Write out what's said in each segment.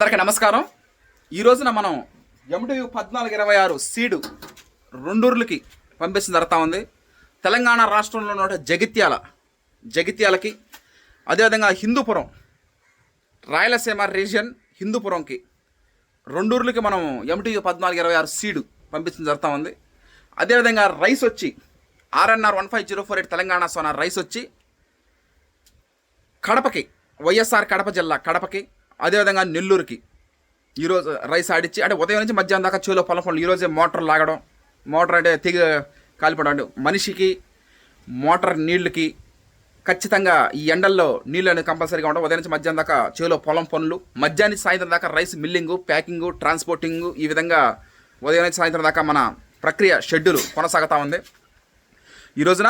అందరికీ నమస్కారం. ఈ రోజున మనం MTU 1426 సీడు రెండూర్లకి పంపించడం జరుగుతూ ఉంది. తెలంగాణ రాష్ట్రంలో ఉన్న జగిత్యాలకి, అదేవిధంగా హిందూపురం, రాయలసీమ రీజియన్ హిందూపురంకి రెండూర్లకి మనం MTU 1426 సీడు పంపించడం జరుగుతూ ఉంది. అదేవిధంగా రైస్ వచ్చి RNR 15048 తెలంగాణ సోనా రైస్ వచ్చి కడపకి, వైఎస్ఆర్ కడప జిల్లా కడపకి, అదేవిధంగా నెల్లూరుకి ఈరోజు రైస్ ఆడిచ్చి, అంటే ఉదయం నుంచి మధ్యాహ్నం దాకా చేలో పొలం పనులు ఈరోజే మోటార్ లాగడం, మోటార్ అంటే తెగ కాలిపోవడం, అంటే మనిషికి మోటార్ నీళ్ళకి ఖచ్చితంగా ఈ ఎండల్లో నీళ్ళు అనేది కంపల్సరీగా ఉండవు. ఉదయం నుంచి మధ్యాహ్నం దాకా చేలో పొలం పనులు, మధ్యాహ్నం నుంచి సాయంత్రం దాకా రైస్ మిల్లింగు, ప్యాకింగు, ట్రాన్స్పోర్టింగు, ఈ విధంగా ఉదయం నుంచి సాయంత్రం దాకా మన ప్రక్రియ షెడ్యూల్ కొనసాగుతూ ఉంది. ఈ రోజున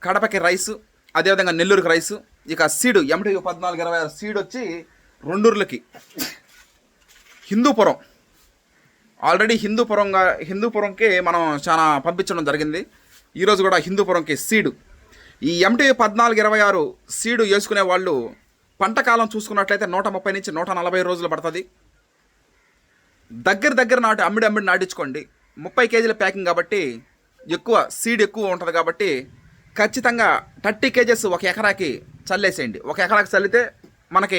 కడపకి రైసు, అదేవిధంగా నెల్లూరుకి రైసు. ఇక సీడు MTU 1426 సీడ్ వచ్చి రెండూర్లకి హిందూపురం, ఆల్రెడీ హిందూపురంకి మనం చాలా పంపించడం జరిగింది. ఈరోజు కూడా హిందూపురంకి సీడు. ఈ MTU 1426 సీడు వేసుకునే వాళ్ళు పంట కాలం చూసుకున్నట్లయితే 130 నుంచి 140 రోజులు పడుతుంది. దగ్గర అమ్మిడి నాటించుకోండి. 30 కేజీల ప్యాకింగ్ కాబట్టి ఎక్కువ సీడ్ ఎక్కువ ఉంటుంది కాబట్టి ఖచ్చితంగా 30 కేజెస్ ఒక ఎకరాకి చల్లేసేయండి. ఒక ఎకరాకి చల్లితే మనకి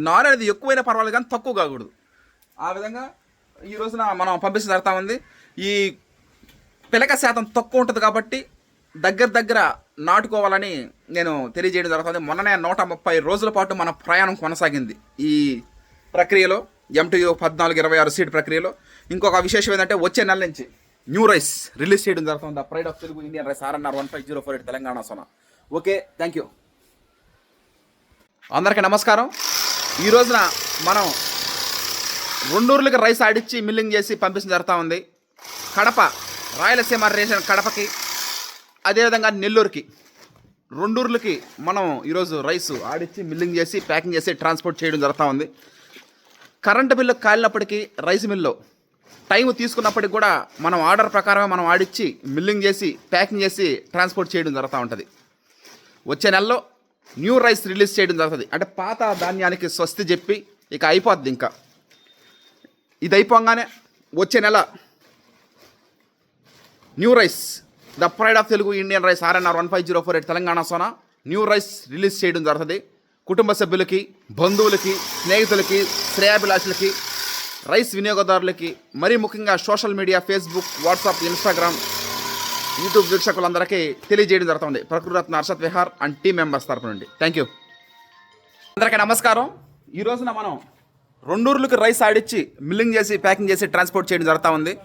నారు అనేది ఎక్కువైనా పర్వాలేదు కానీ తక్కువ కాకూడదు. ఆ విధంగా ఈ రోజున మనం పంపించడం జరుగుతూ ఉంది. ఈ పిలక శాతం తక్కువ ఉంటుంది కాబట్టి దగ్గర నాటుకోవాలని నేను తెలియజేయడం జరుగుతుంది. మొన్ననే 130 రోజుల పాటు మన ప్రయాణం కొనసాగింది ఈ ప్రక్రియలో, MTU 1426 సీడ్ ప్రక్రియలో. ఇంకొక విశేషం ఏంటంటే వచ్చే నెల నుంచి న్యూ రైస్ రిలీజ్ చేయడం జరుగుతుంది. Pride of Telugu Indian rice RNR 15048 Telangana Sona. Okay, thank you. అందరికీ నమస్కారం. ఈ రోజున మనం రెండూర్లకి రైస్ ఆడిచ్చి మిల్లింగ్ చేసి పంపించడం జరుగుతూ ఉంది. కడప, రాయలసీమ రీజన్ కడపకి, అదేవిధంగా నెల్లూరుకి రెండూర్లకి మనం ఈరోజు రైస్ ఆడిచ్చి మిల్లింగ్ చేసి ప్యాకింగ్ చేసి ట్రాన్స్పోర్ట్ చేయడం జరుగుతూ ఉంది. కరెంటు బిల్లు కాలినప్పటికీ రైస్ మిల్లో టైం తీసుకున్నప్పటికి కూడా మనం ఆర్డర్ ప్రకారమే మనం ఆడిచ్చి మిల్లింగ్ చేసి ప్యాకింగ్ చేసి ట్రాన్స్పోర్ట్ చేయడం జరుగుతూ ఉంటుంది. వచ్చే నెలలో న్యూ రైస్ రిలీజ్ చేయడం జరుగుతుంది. అంటే పాత ధాన్యానికి స్వస్తి చెప్పి ఇక అయిపోద్ది. ఇంకా ఇది అయిపోగానే వచ్చే నెల new rice, the pride of Telugu Indian rice RNR 15048 Telangana Sona new rice release చేయడం జరుగుతుంది. కుటుంబ సభ్యులకి, బంధువులకి, స్నేహితులకి, శ్రేయాభిలాషులకి, రైస్ వినియోగదారులకి, మరీ ముఖ్యంగా social media Facebook, WhatsApp, Instagram, YouTube వీక్షకులందరికీ తెలియజేయడం జరుగుతుంది. Prakruthiratna Harshath Vihar and team members తరపు నుండి థ్యాంక్ యూ. అందరికీ నమస్కారం. ఈ రోజున మనం రెండూర్లకి రైస్ ఆడిచ్చి మిల్లింగ్ చేసి ప్యాకింగ్ చేసి ట్రాన్స్పోర్ట్ చేయడం జరుగుతూ ఉంది.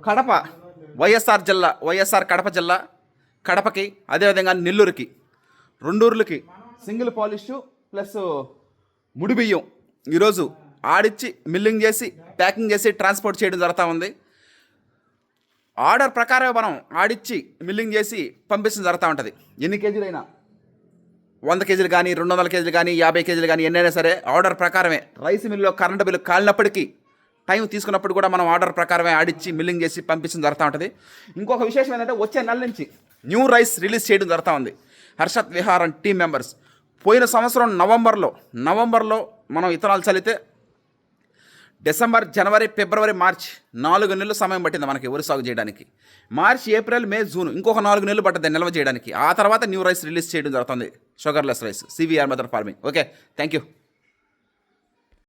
కడప, వైఎస్ఆర్ కడప జిల్లా కడపకి, అదేవిధంగా నెల్లూరుకి రెండూర్లకి సింగిల్ పాలిష్ ప్లస్ ముడి బియ్యం ఈరోజు ఆడిచ్చి మిల్లింగ్ చేసి ప్యాకింగ్ చేసి ట్రాన్స్పోర్ట్ చేయడం జరుగుతూ ఉంది. ఆర్డర్ ప్రకారం మనం ఆడిచ్చి మిల్లింగ్ చేసి పంపించడం జరుగుతూ ఉంటుంది. ఎన్ని కేజీలైనా 100 కేజీలు కానీ 200 కేజీలు కానీ 50 కేజీలు కానీ ఎన్నైనా సరే ఆర్డర్ ప్రకారమే. రైస్ మిల్లో కరెంటు బిల్లు కాలినప్పటికీ టైం తీసుకున్నప్పుడు కూడా మనం ఆర్డర్ ప్రకారమే ఆడిచ్చి మిల్లింగ్ చేసి పంపించడం జరుగుతూ ఉంటుంది. ఇంకొక విశేషం ఏంటంటే వచ్చే నెల నుంచి న్యూ రైస్ రిలీజ్ చేయడం జరుగుతూ ఉంది. Harshad Vihar and team members. పోయిన సంవత్సరం నవంబర్లో మనం ఇత్తనాలు చల్లితే డిసెంబర్, జనవరి, ఫిబ్రవరి, మార్చ్ 4 నెలలు సమయం పట్టింది మనకి వరి సాగు చేయడానికి. మార్చ్, ఏప్రిల్, మే, జూన్ ఇంకొక 4 నెలలు పట్టింది నిల్వ చేయడానికి. ఆ తర్వాత న్యూ రైస్ రిలీజ్ చేయడం జరుగుతుంది. Sugarless rice, CVR method farming. Okay, thank you.